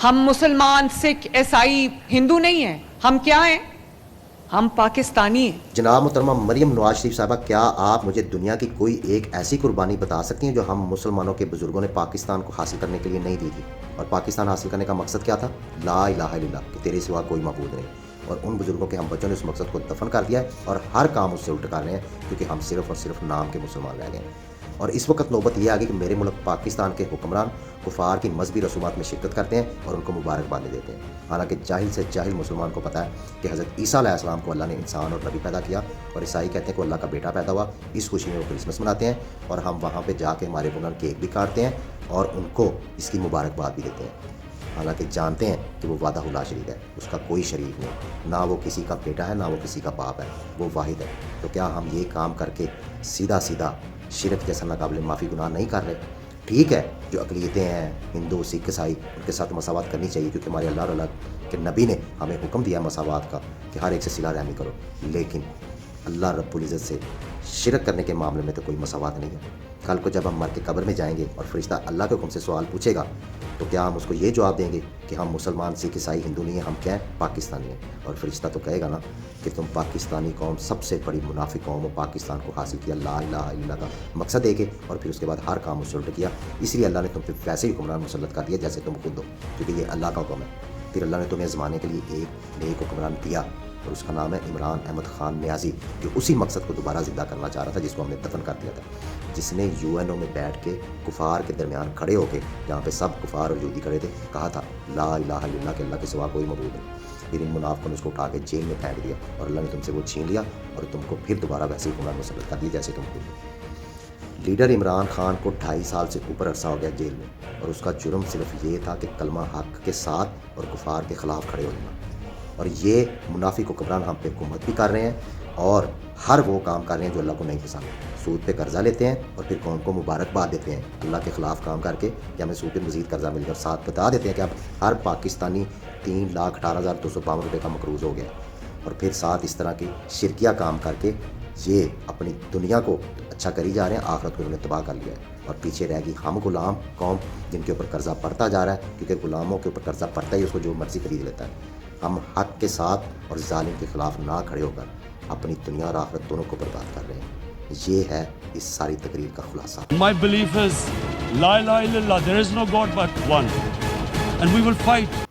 ہم مسلمان، سکھ، عیسائی، ہندو نہیں ہیں. ہم کیا ہیں؟ ہم پاکستانی ہیں. جناب محترمہ مریم نواز شریف صاحبہ، کیا آپ مجھے دنیا کی کوئی ایک ایسی قربانی بتا سکتی ہیں جو ہم مسلمانوں کے بزرگوں نے پاکستان کو حاصل کرنے کے لیے نہیں دی تھی؟ اور پاکستان حاصل کرنے کا مقصد کیا تھا؟ لا الہ الا اللہ، کہ تیرے سوا کوئی معبود نہیں. اور ان بزرگوں کے ہم بچوں نے اس مقصد کو دفن کر دیا ہے اور ہر کام اس سے الٹ کر رہے ہیں، کیونکہ ہم صرف اور صرف نام کے مسلمان رہ گئے ہیں. اور اس وقت نوبت یہ آ گئی کہ میرے ملک پاکستان کے حکمران کفار کی مذہبی رسومات میں شرکت کرتے ہیں اور ان کو مبارکباد دیتے ہیں. حالانکہ جاہل سے جاہل مسلمان کو پتہ ہے کہ حضرت عیسیٰ علیہ السلام کو اللہ نے انسان اور نبی پیدا کیا، اور عیسائی کہتے ہیں کہ اللہ کا بیٹا پیدا ہوا. اس خوشی میں وہ کرسمس مناتے ہیں اور ہم وہاں پہ جا کے ہمارے حکمران کیک بھی کاٹتے ہیں اور ان کو اس کی مبارکباد بھی دیتے ہیں، حالانکہ جانتے ہیں کہ وہ وحدہ لا شریک ہے، اس کا کوئی شریک نہیں، نہ وہ کسی کا بیٹا ہے نہ وہ کسی کا باپ ہے، وہ واحد ہے. تو کیا ہم یہ کام کر کے سیدھا شرک جیسا ناقابل معافی گناہ نہیں کر رہے؟ ٹھیک ہے، جو اقلیتیں ہیں، ہندو، سکھ، عیسائی، ان کے ساتھ مساوات کرنی چاہیے، کیونکہ ہمارے اللہ اللہ کے نبی نے ہمیں حکم دیا مساوات کا کہ ہر ایک سے صلہ رحمی کرو. لیکن اللہ رب العزت سے شرک کرنے کے معاملے میں تو کوئی مساوات نہیں ہے. کل کو جب ہم مر کے قبر میں جائیں گے اور فرشتہ اللہ کے حکم سے سوال پوچھے گا، تو کیا ہم اس کو یہ جواب دیں گے کہ ہم مسلمان، سکھ، عیسائی، ہندو نہیں ہیں، ہم کیا ہیں؟ پاکستانی ہیں. اور فرشتہ تو کہے گا نا کہ تم پاکستانی قوم سب سے بڑی منافق قوم ہو، پاکستان کو حاصل کیا لا الہ الا اللہ کا مقصد دے کے، اور پھر اس کے بعد ہر کام اس سے الٹ کیا. اس لیے اللہ نے تم پہ ویسے ہی حکمران مسلط کر دیا جیسے تم خود ہو، کیونکہ یہ اللہ کا حکم ہے. پھر اللہ نے تمہیں زمانے کے لیے ایک نیک حکمران دیا اور اس کا نام ہے عمران احمد خان نیازی، جو اسی مقصد کو دوبارہ زندہ کرنا چاہ رہا تھا جس کو ہم نے دفن کر دیا تھا، جس نے UN میں بیٹھ کے کفار کے درمیان کھڑے ہو کے، جہاں پہ سب کفار اور یہودی کھڑے تھے، کہا تھا لا الہ الا اللہ کہ اللہ کے سوا کوئی معبود نہیں. پھر ان منافقوں نے اس کو اٹھا کے جیل میں پھینک دیا اور اللہ نے تم سے وہ چھین لیا اور تم کو پھر دوبارہ ویسے ہی حکمران مسلط کر دیا جیسے تم خود ہو. لیڈر عمران خان کو 2.5 سال سے اوپر عرصہ ہو گیا جیل میں، اور اس کا جرم صرف یہ تھا کہ کلمہ حق کے ساتھ اور کفار کے خلاف کھڑے ہو جانا. اور یہ منافق حکمران ہم پہ حکومت بھی کر رہے ہیں اور ہر وہ کام کر رہے ہیں جو اللہ کو نہیں پسند. سود پہ قرضہ لیتے ہیں اور پھر قوم کو مبارکباد دیتے ہیں اللہ کے خلاف کام کر کے کہ ہمیں سود پہ مزید قرضہ مل گیا، اور ساتھ بتا دیتے ہیں کہ اب ہر پاکستانی 3,18,252 روپے کا مقروض ہو گیا. اور پھر ساتھ اس طرح کی شرکیہ کام کر کے یہ اپنی دنیا کو اچھا کری جا رہے ہیں، آخرت کو انہوں نے تباہ کر لیا ہے. اور پیچھے رہ گئی ہم غلام قوم جن کے اوپر قرضہ پڑتا جا رہا ہے، کیونکہ غلاموں کے اوپر قرضہ پڑتا ہی اس کو جو مرضی خرید لیتا ہے. ہم حق کے ساتھ اور ظالم کے خلاف نہ کھڑے ہو کر اپنی دنیا اور آخرت دونوں کو برباد کر رہے ہیں. یہ ہے اس ساری تقریر کا خلاصہ. My belief is La ilaha illallah, there is no God but one, and we will fight.